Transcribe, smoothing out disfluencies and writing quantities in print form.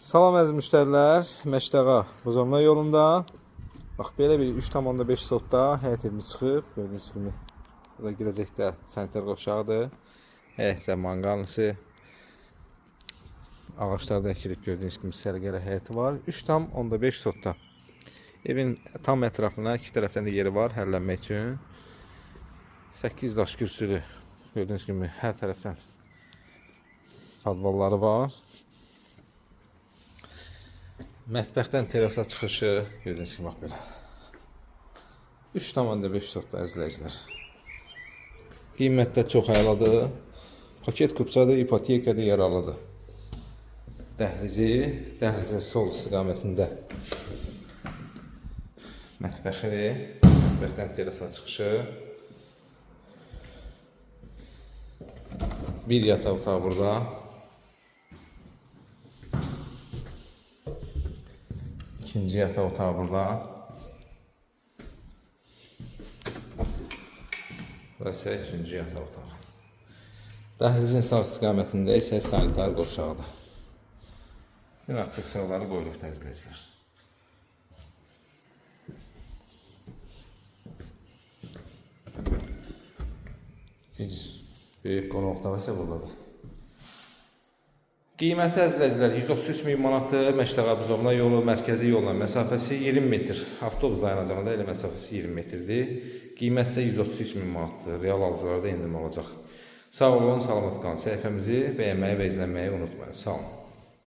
Salam əziz müştərilər, Məştəqa Buzovna yolunda. Bax, belə bir 3,5 sotda həyət evimiz çıxıb. Gördüyünüz kimi, burada girəcəkdə sanitar qovşağıdır. Həyətlə manqalnısı. Ağaçlar da əkilib, gördüyünüz kimi səliqəli həyəti var. 3,5 sotda. Evin tam ətrafına iki tərəfdən də yeri var hərlənmək üçün. 8 daş kürsülü. Gördüyünüz kimi hər tərəfdən padvalları var. Mətbəxdən terasa çıxışı gördüyünüz kimi bax belə. 3,5 sotda əzizləyicilər. Qiymətdə çox əladır. Paket kupçadır, ipotekadır, yaralıdır. Dəhlizin sol istiqamətində mətbəxidir. Mətbəxdən terasa çıxışı. Bir yataq otağı burada. İkinci yataq otağı burada. Burası üçüncü yataq otağı. Dəhlizin sağ istiqamətində isə sanitar qovşağıdır. Bütün açıq sıraları qoyulub təzyiqləyicilər. Bir böyük qonaq otağı isə buradadır. Qiyməti əzizləyicilər 133.000 manatdır. Məştəqa Buzovna yolu, mərkəzi yolla məsafəsi 20 metr. Avtobus dayanacağında elə məsafəsi 20 metrdir. Qiymət isə 133.000 manatdır. Real alıcılarda endirim olacaq. Sağ olun, salamat qalın. Səhifəmizi bəyənməyi və izlənməyi unutmayın. Sağ olun.